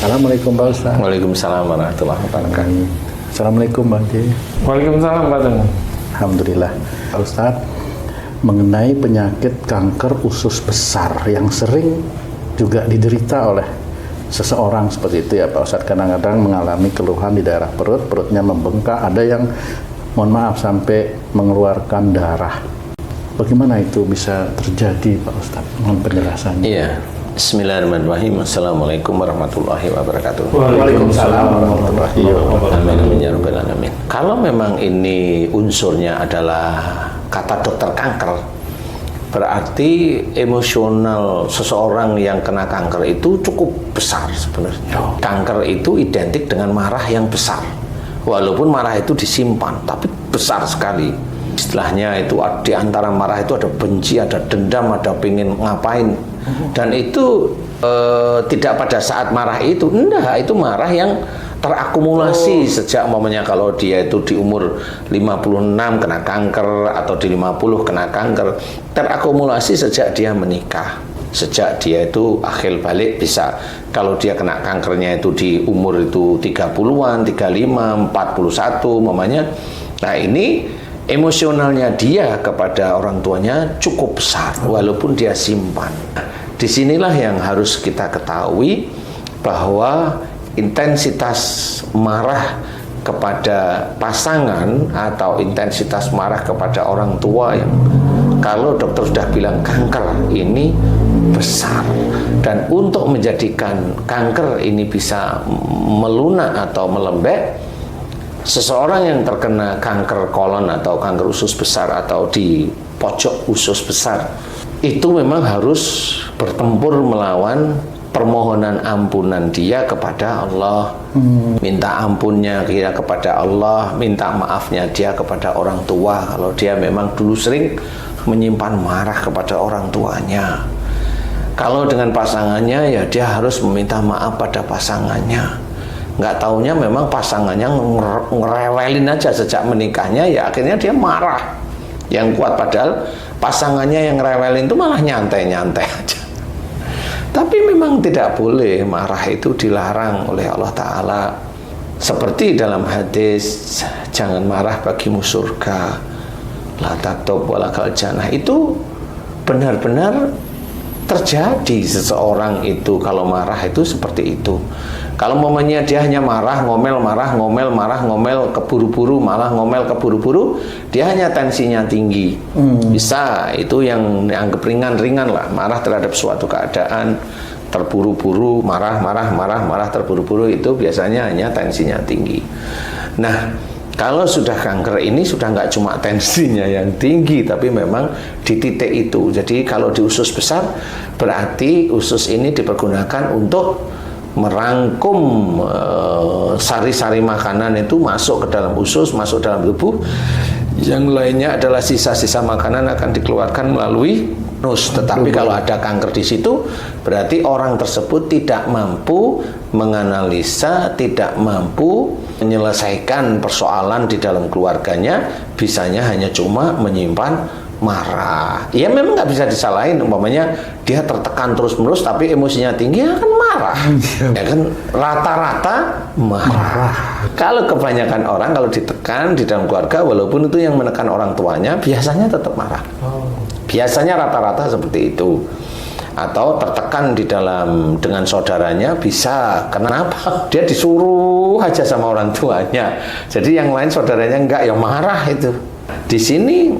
Assalamualaikum Pak Ustaz. Waalaikumsalam warahmatullahi wabarakatuh. Assalamualaikum Pak Haji. Waalaikumsalam Pak Tengah. Alhamdulillah. Pak Ustaz, mengenai penyakit kanker usus besar yang sering juga diderita oleh seseorang seperti itu ya Pak Ustaz. Kadang-kadang mengalami keluhan di daerah perut, perutnya membengkak, ada yang mohon maaf sampai mengeluarkan darah. Bagaimana itu bisa terjadi Pak Ustaz? Mohon penjelasannya. Iya. Bismillahirrahmanirrahim. Assalamualaikum warahmatullahi wabarakatuh. Waalaikumsalam warahmatullahi wabarakatuh. Amin ya rabbal alamin. Kalau memang ini unsurnya adalah kata dokter kanker, berarti emosional seseorang yang kena kanker itu cukup besar sebenarnya. Kanker itu identik dengan marah yang besar. Walaupun marah itu disimpan, tapi besar sekali. Istilahnya itu di antara marah itu ada benci, ada dendam, ada pengen ngapain. Dan itu tidak pada saat marah itu, enggak, itu marah yang terakumulasi sejak momennya kalau dia itu di umur 56 kena kanker atau di 50 kena kanker, terakumulasi sejak dia menikah. Sejak dia itu akhir balik bisa, kalau dia kena kankernya itu di umur itu 30-an, 35, 41 mamanya. Nah ini emosionalnya dia kepada orang tuanya cukup besar walaupun dia simpan. Disinilah yang harus kita ketahui bahwa intensitas marah kepada pasangan atau intensitas marah kepada orang tua yang kalau dokter sudah bilang kanker ini besar, dan untuk menjadikan kanker ini bisa melunak atau melembek, seseorang yang terkena kanker kolon atau kanker usus besar atau di pojok usus besar itu memang harus bertempur melawan permohonan ampunan dia kepada Allah, minta ampunnya dia kepada Allah, minta maafnya dia kepada orang tua kalau dia memang dulu sering menyimpan marah kepada orang tuanya. Kalau dengan pasangannya ya dia harus meminta maaf pada pasangannya. Nggak taunya memang pasangannya ngerewelin aja sejak menikahnya, ya akhirnya dia marah yang kuat, padahal pasangannya yang ngerewelin itu malah nyantai-nyantai aja. Tapi memang tidak boleh, marah itu dilarang oleh Allah Ta'ala. Seperti dalam hadis, jangan marah bagimu surga, la taktub walakal jannah. Itu benar-benar terjadi. Seseorang itu kalau marah itu seperti itu. Kalau momennya dia hanya marah, ngomel, marah, ngomel, marah, ngomel, keburu-buru, malah ngomel, keburu-buru, dia hanya tensinya tinggi. Bisa, itu yang dianggap ringan-ringan lah. Marah terhadap suatu keadaan, terburu-buru, marah, terburu-buru, itu biasanya hanya tensinya tinggi. Nah, kalau sudah kanker ini sudah nggak cuma tensinya yang tinggi, tapi memang di titik itu. Jadi kalau di usus besar, berarti usus ini dipergunakan untuk merangkum sari-sari makanan itu masuk ke dalam usus, masuk dalam tubuh. Yang lainnya adalah sisa-sisa makanan akan dikeluarkan melalui anus. Tetapi kalau ada kanker di situ, berarti orang tersebut tidak mampu menganalisa, tidak mampu menyelesaikan persoalan di dalam keluarganya, bisanya hanya cuma menyimpan marah. Ya memang nggak bisa disalahin, umpamanya dia tertekan terus-menerus tapi emosinya tinggi, ya kan marah. Ya kan rata-rata marah. Kalau kebanyakan orang kalau ditekan di dalam keluarga, walaupun itu yang menekan orang tuanya, biasanya tetap marah. Biasanya rata-rata seperti itu. Atau tertekan di dalam dengan saudaranya, bisa. Kenapa? Dia disuruh aja sama orang tuanya. Jadi yang lain saudaranya enggak, ya marah itu. Di sini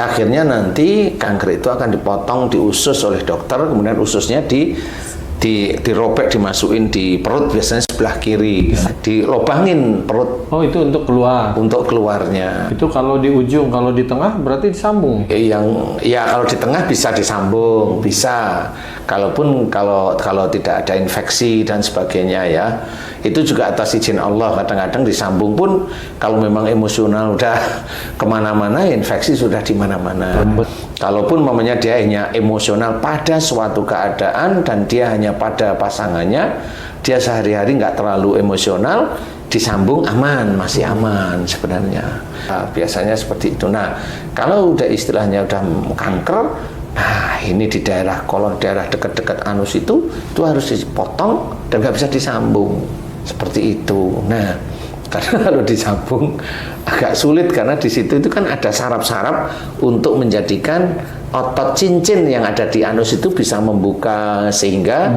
akhirnya nanti kanker itu akan dipotong di usus oleh dokter, kemudian ususnya dirobek, dimasukin di perut, biasanya sebelah kiri, dilobangin perut. Oh, itu untuk keluar. Untuk keluarnya. Itu kalau di ujung, kalau di tengah berarti disambung. Ya kalau di tengah bisa disambung, bisa. Kalaupun kalau tidak ada infeksi dan sebagainya ya. Itu juga atas izin Allah, kadang-kadang disambung pun kalau memang emosional udah kemana-mana, infeksi sudah di mana-mana. Kalaupun mamanya dia hanya emosional pada suatu keadaan dan dia hanya pada pasangannya, dia sehari-hari nggak terlalu emosional, disambung aman, masih aman sebenarnya. Nah, biasanya seperti itu. Nah, kalau udah istilahnya udah kanker, Nah, ini di daerah kolon, daerah dekat-dekat anus itu harus dipotong dan nggak bisa disambung seperti itu. Nah, karena kalau disambung agak sulit karena di situ itu kan ada saraf-saraf untuk menjadikan otot cincin yang ada di anus itu bisa membuka sehingga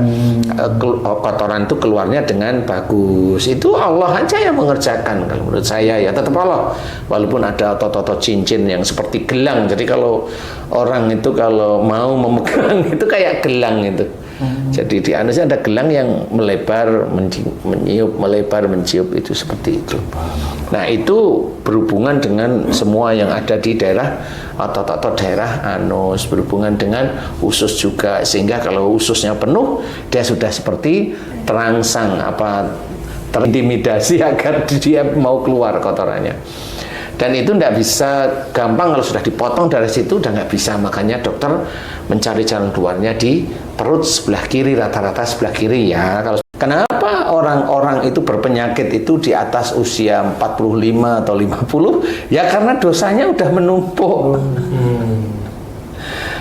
kotoran itu keluarnya dengan bagus. Itu Allah aja yang mengerjakan kalau menurut saya ya, tetap Allah. Walaupun ada otot-otot cincin yang seperti gelang. Jadi kalau orang itu kalau mau memegang itu kayak gelang itu. Jadi di anusnya ada gelang yang melebar, meniup, melebar, menciup, itu seperti itu. Nah, itu berhubungan dengan semua yang ada di daerah otot-otot daerah anus, berhubungan dengan usus juga, sehingga kalau ususnya penuh, dia sudah seperti terangsang, terintimidasi agar dia mau keluar kotorannya. Dan itu tidak bisa gampang kalau sudah dipotong dari situ, udah nggak bisa. Makanya dokter mencari jalan keluarnya di perut sebelah kiri, rata-rata sebelah kiri ya. Kenapa orang-orang itu berpenyakit itu di atas usia 45 atau 50? Ya karena dosanya udah menumpuk.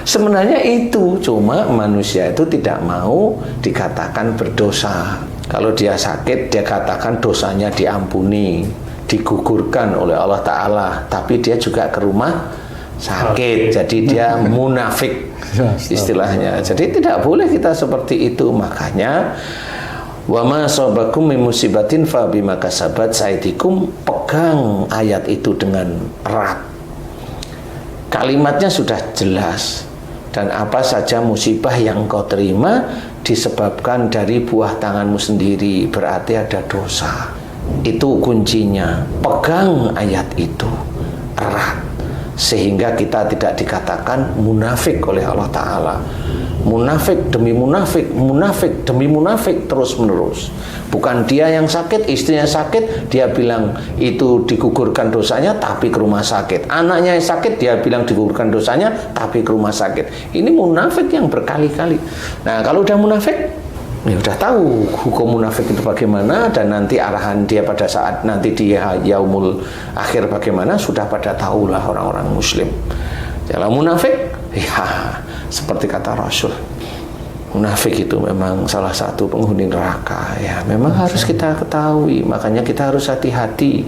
Sebenarnya itu, cuma manusia itu tidak mau dikatakan berdosa. Kalau dia sakit, dia katakan dosanya diampuni, digugurkan oleh Allah Ta'ala, tapi dia juga ke rumah sakit, jadi dia munafik istilahnya. Jadi tidak boleh kita seperti itu. Makanya wa ma asabakum min musibatin fa bima kasabat aydikum, pegang ayat itu dengan erat. Kalimatnya sudah jelas, dan apa saja musibah yang engkau terima disebabkan dari buah tanganmu sendiri, berarti ada dosa. Itu kuncinya, pegang ayat itu erat sehingga kita tidak dikatakan munafik oleh Allah Ta'ala. Munafik demi munafik, munafik demi munafik terus menerus. Bukan dia yang sakit, istrinya sakit, dia bilang itu digugurkan dosanya tapi ke rumah sakit. Anaknya yang sakit, dia bilang digugurkan dosanya tapi ke rumah sakit. Ini munafik yang berkali-kali. Nah, kalau udah munafik, ya udah tahu hukum munafik itu bagaimana, dan nanti arahan dia pada saat nanti dia yaumul akhir bagaimana, sudah pada tahulah orang-orang muslim. Kalau munafik, ya seperti kata Rasul, munafik itu memang salah satu penghuni neraka. Ya memang harus kita ketahui, makanya kita harus hati-hati.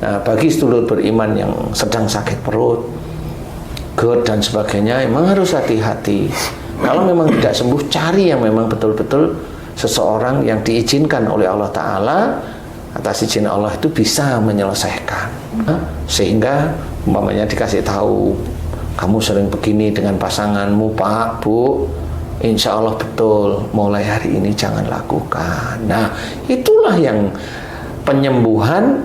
Nah, bagi sedulur beriman yang sedang sakit perut, GERD dan sebagainya, memang harus hati-hati. Kalau memang tidak sembuh, cari yang memang betul-betul seseorang yang diizinkan oleh Allah Ta'ala, atas izin Allah itu bisa menyelesaikan. Sehingga umpamanya dikasih tahu, kamu sering begini dengan pasanganmu, Pak, Bu, insya Allah betul, mulai hari ini jangan lakukan. Nah, itulah yang penyembuhan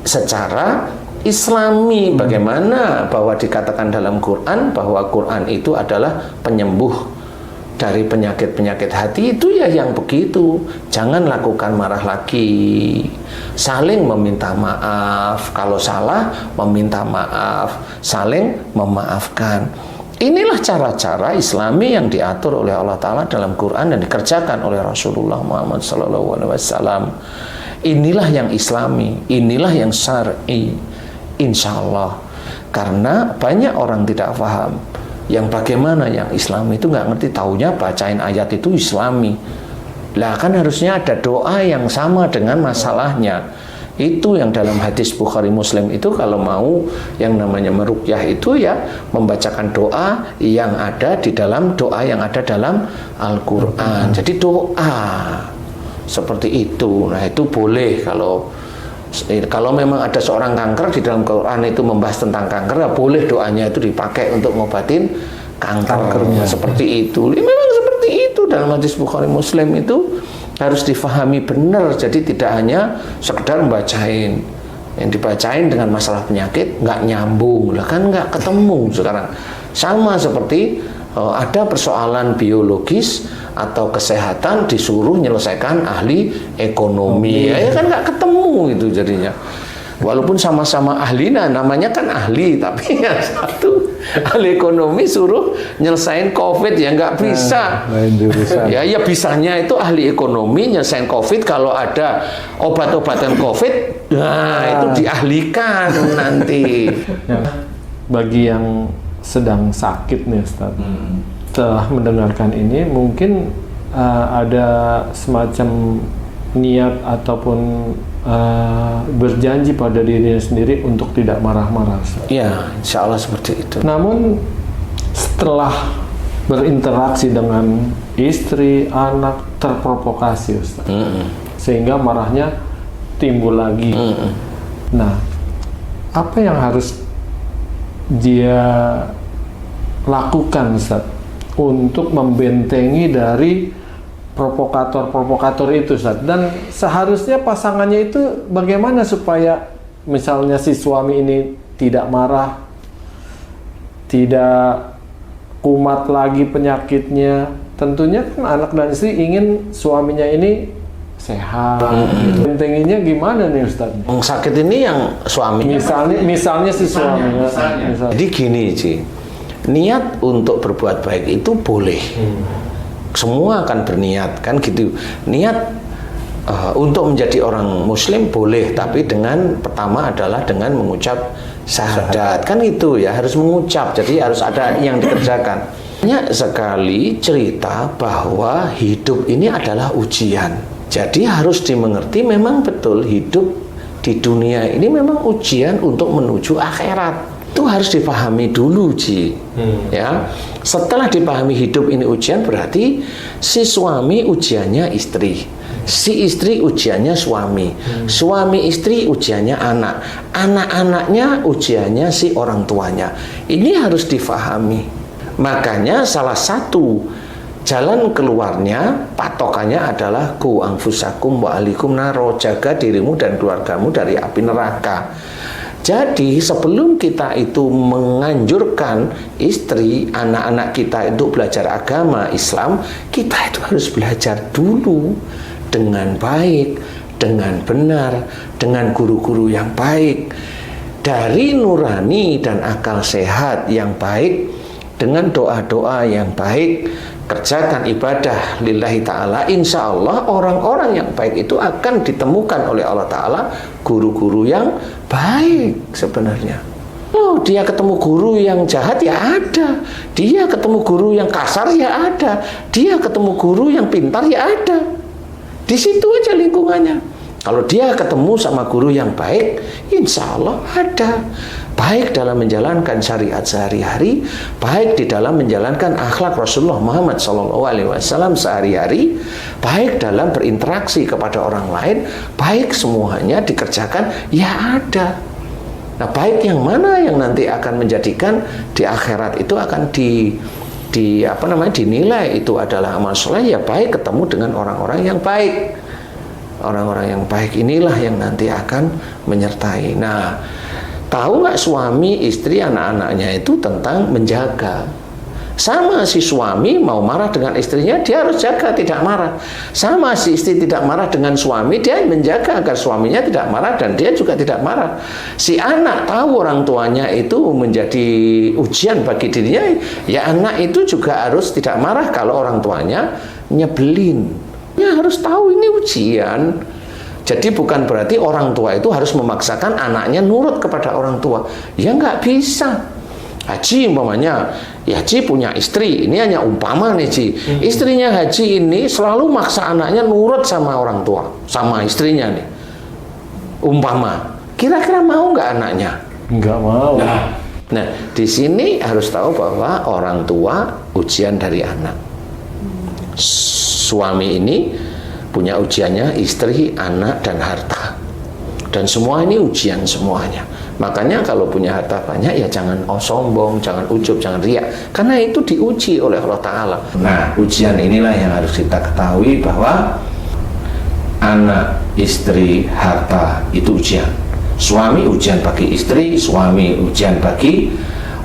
secara Islami. Bagaimana bahwa dikatakan dalam Quran bahwa Quran itu adalah penyembuh dari penyakit-penyakit hati, itu ya yang begitu. Jangan lakukan marah lagi, saling meminta maaf, kalau salah meminta maaf, saling memaafkan. Inilah cara-cara Islami yang diatur oleh Allah Ta'ala dalam Quran dan dikerjakan oleh Rasulullah Muhammad SAW. Inilah yang Islami, inilah yang syar'i, insya Allah. Karena banyak orang tidak paham yang bagaimana yang Islami itu nggak ngerti, taunya bacain ayat itu Islami. Lah kan harusnya ada doa yang sama dengan masalahnya. Itu yang dalam hadis Bukhari Muslim itu, kalau mau yang namanya meruqyah itu ya membacakan doa yang ada di dalam doa yang ada dalam Al-Quran. Jadi doa seperti itu. Nah, itu boleh kalau memang ada seorang kanker, di dalam Quran itu membahas tentang kanker, ya boleh doanya itu dipakai untuk ngobatin kankernya. Seperti itu. Memang seperti itu dalam hadis Bukhari Muslim itu harus difahami benar. Jadi tidak hanya sekedar membacain. Yang dibacain dengan masalah penyakit nggak nyambung, lah kan nggak ketemu sekarang. Sama seperti ada persoalan biologis atau kesehatan disuruh menyelesaikan ahli ekonomi, ya kan nggak ketemu itu jadinya. Walaupun sama-sama ahli, nah namanya kan ahli, tapi yang satu ahli ekonomi suruh nyelesain COVID, ya nggak bisa. Ya bisanya itu ahli ekonomi nyelesain COVID, kalau ada obat-obatan COVID, nah itu diahlikan nanti. Bagi yang sedang sakit nih Ustaz. Setelah mendengarkan ini mungkin ada semacam niat ataupun berjanji pada dirinya sendiri untuk tidak marah-marah Ustaz. Ya, insya Allah seperti itu. Namun setelah berinteraksi dengan istri, anak, terprovokasi Ustaz. Sehingga marahnya timbul lagi. Nah, apa yang harus dia lakukan Ustaz untuk membentengi dari provokator-provokator itu Ustaz? Dan seharusnya pasangannya itu bagaimana supaya misalnya si suami ini tidak marah, tidak kumat lagi penyakitnya. Tentunya kan anak dan istri ingin suaminya ini sehat. Bentenginya gimana nih Ustaz? Yang sakit ini yang suaminya. Misalnya si suaminya. Jadi gini Ci, niat untuk berbuat baik itu boleh. Semua akan berniat kan gitu. Niat untuk menjadi orang muslim boleh, tapi dengan pertama adalah dengan mengucap syahadat. Kan itu ya, harus mengucap. Jadi harus ada yang dikerjakan. Banyak sekali cerita bahwa hidup ini adalah ujian. Jadi harus dimengerti memang betul hidup di dunia ini memang ujian untuk menuju akhirat. Itu harus dipahami dulu Ji. Ya. Setelah dipahami hidup ini ujian, berarti si suami ujiannya istri, si istri ujiannya suami, suami istri ujiannya anak, anak-anaknya ujiannya si orang tuanya. Ini harus difahami. Makanya salah satu jalan keluarnya, patokannya adalah ku anfusakum wa alikum naro, jaga dirimu dan keluargamu dari api neraka. Jadi sebelum kita itu menganjurkan istri, anak-anak kita itu belajar agama Islam, kita itu harus belajar dulu dengan baik, dengan benar, dengan guru-guru yang baik, dari nurani dan akal sehat yang baik, dengan doa-doa yang baik. Kerjakan ibadah lillahi ta'ala, insya Allah orang-orang yang baik itu akan ditemukan oleh Allah Ta'ala, guru-guru yang baik sebenarnya. Oh, dia ketemu guru yang jahat ya ada, dia ketemu guru yang kasar ya ada, dia ketemu guru yang pintar ya ada. Di situ aja lingkungannya. Kalau dia ketemu sama guru yang baik, insya Allah ada. Baik dalam menjalankan syariat sehari-hari, baik di dalam menjalankan akhlak Rasulullah Muhammad SAW sehari-hari, baik dalam berinteraksi kepada orang lain, baik semuanya dikerjakan, ya ada. Nah, baik yang mana yang nanti akan menjadikan di akhirat itu akan dinilai itu adalah amal soleh, ya baik ketemu dengan orang-orang yang baik. Orang-orang yang baik inilah yang nanti akan menyertai. Nah, tahu nggak suami, istri, anak-anaknya itu tentang menjaga. Sama si suami mau marah dengan istrinya, dia harus jaga tidak marah. Sama si istri tidak marah dengan suami, dia menjaga agar suaminya tidak marah dan dia juga tidak marah. Si anak tahu orang tuanya itu menjadi ujian bagi dirinya, ya anak itu juga harus tidak marah kalau orang tuanya nyebelin. Ya harus tahu ini ujian. Jadi bukan berarti orang tua itu harus memaksakan anaknya nurut kepada orang tua. Ya nggak bisa. Haji umpamanya, ya Haji punya istri, ini hanya umpama nih Ji. Istrinya Haji ini selalu maksa anaknya nurut sama orang tua, sama istrinya nih. Umpama, kira-kira mau nggak anaknya? Nggak mau. Nah, di sini harus tahu bahwa orang tua ujian dari anak. Suami ini punya ujiannya istri, anak, dan harta. Dan semua ini ujian semuanya. Makanya kalau punya harta banyak ya jangan sombong, jangan ujub, jangan riak. Karena itu diuji oleh Allah Ta'ala. Nah, ujian inilah yang harus kita ketahui bahwa anak, istri, harta itu ujian. Suami ujian bagi istri, suami ujian bagi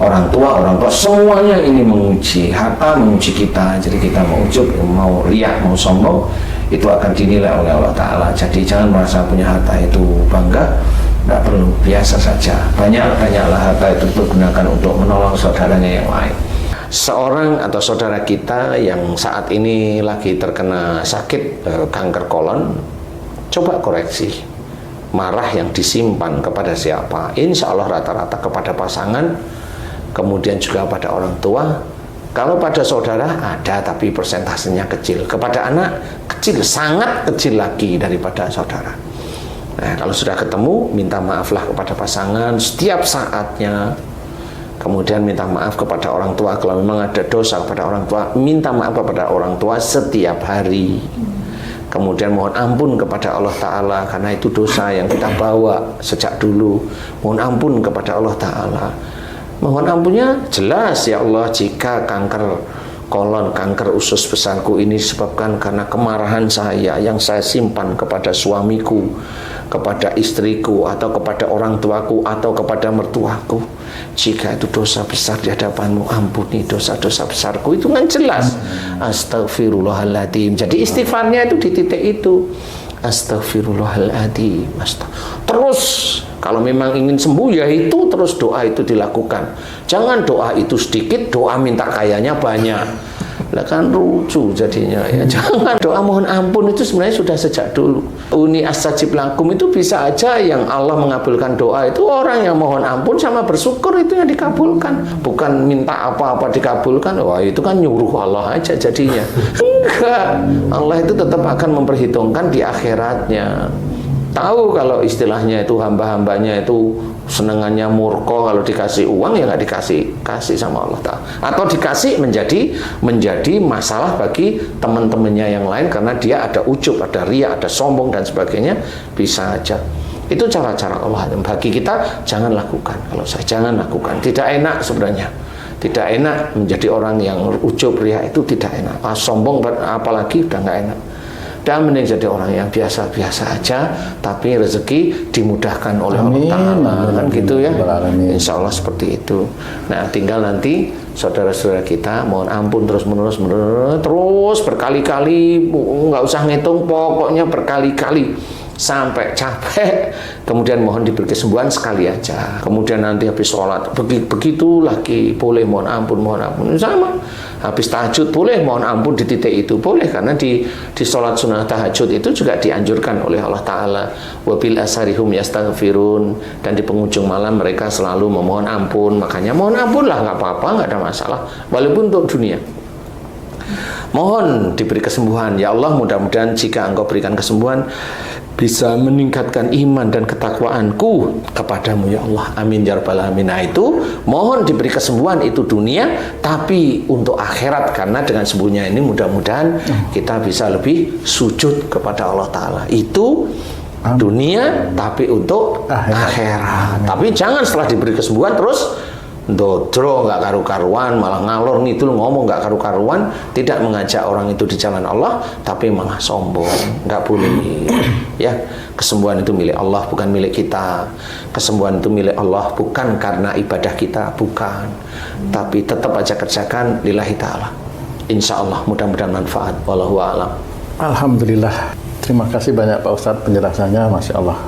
orang tua semuanya ini menguji. Harta menguji kita. Jadi kita mau ujub, mau riak, mau sombong, itu akan dinilai oleh Allah Ta'ala. Jadi jangan merasa punya harta itu bangga, tidak perlu, biasa saja. Banyaklah harta itu digunakan untuk menolong saudaranya yang lain. Seorang atau saudara kita yang saat ini lagi terkena sakit kanker kolon, coba koreksi. Marah yang disimpan kepada siapa? Insya Allah rata-rata kepada pasangan kemudian juga pada orang tua. Kalau pada saudara ada, tapi persentasenya kecil. Kepada anak kecil, sangat kecil lagi daripada saudara. Nah, kalau sudah ketemu, minta maaflah kepada pasangan setiap saatnya. Kemudian minta maaf kepada orang tua. Kalau memang ada dosa kepada orang tua, minta maaf kepada orang tua setiap hari. Kemudian mohon ampun kepada Allah Ta'ala, karena itu dosa yang kita bawa sejak dulu. Mohon ampun kepada Allah Ta'ala. Mohon ampunnya jelas, ya Allah, jika kanker kolon, kanker usus besarku ini disebabkan karena kemarahan saya yang saya simpan kepada suamiku, kepada istriku, atau kepada orang tuaku, atau kepada mertuaku. Jika itu dosa besar di hadapanmu, ampuni dosa-dosa besarku. Itu kan jelas. Astagfirullahaladzim. Jadi istighfarnya itu di titik itu. Astagfirullahaladzim. Terus kalau memang ingin sembuh, ya itu terus doa itu dilakukan. Jangan doa itu sedikit, doa minta kayanya banyak. Lah kan lucu jadinya ya. Jangan doa mohon ampun itu sebenarnya sudah sejak dulu. Uni astajib lakum itu bisa aja yang Allah mengabulkan doa itu orang yang mohon ampun sama bersyukur itu yang dikabulkan. Bukan minta apa-apa dikabulkan. Wah, itu kan nyuruh Allah aja jadinya. Enggak. Allah itu tetap akan memperhitungkan di akhiratnya. Tahu kalau istilahnya itu hamba-hambanya itu senengannya murko, kalau dikasih uang ya nggak kasih sama Allah Ta'ala, atau dikasih menjadi masalah bagi teman-temannya yang lain karena dia ada ujub, ada riya, ada sombong dan sebagainya, bisa aja. Itu cara-cara Allah. Bagi kita jangan lakukan. Kalau saya jangan lakukan, tidak enak sebenarnya. Tidak enak menjadi orang yang ujub, riya, itu tidak enak. Sombong apalagi udah nggak enak. Dan mending jadi orang yang biasa-biasa aja, tapi rezeki dimudahkan oleh Allah Ta'ala, kan gitu ya. Insya Allah seperti itu. Nah, tinggal nanti saudara-saudara kita mohon ampun terus berkali-kali, nggak usah ngitung, pokoknya berkali-kali sampai capek, kemudian mohon diberi kesembuhan sekali aja. Kemudian nanti habis sholat begitu lagi, boleh mohon ampun sama. Habis tahajud boleh mohon ampun di titik itu, boleh, karena di sholat sunnah tahajud itu juga dianjurkan oleh Allah Ta'ala, wabil asharihum yastaghfirun, dan di penghujung malam mereka selalu memohon ampun. Makanya mohon ampun lah, nggak apa-apa, nggak ada masalah, walaupun untuk dunia. Mohon diberi kesembuhan, ya Allah, mudah-mudahan jika Engkau berikan kesembuhan bisa meningkatkan iman dan ketakwaanku kepadamu, ya Allah, amin ya rabbal alamin. Nah, itu mohon diberi kesembuhan, itu dunia, tapi untuk akhirat, karena dengan sembuhnya ini mudah-mudahan kita bisa lebih sujud kepada Allah Ta'ala. Itu dunia, tapi untuk akhirat. Tapi jangan setelah diberi kesembuhan terus dodro, nggak karu-karuan, malah ngalor ngidul ngomong nggak karu-karuan, tidak mengajak orang itu di jalan Allah, tapi malah sombong. Nggak boleh. Ya, kesembuhan itu milik Allah, bukan milik kita. Kesembuhan itu milik Allah bukan karena ibadah kita, bukan, tapi tetap aja kerjakan lillahi ta'ala. Insya Allah mudah-mudahan manfaat. Wallahu a'lam. Alhamdulillah. Terima kasih banyak Pak Ustadz penjelasannya, Masya Allah.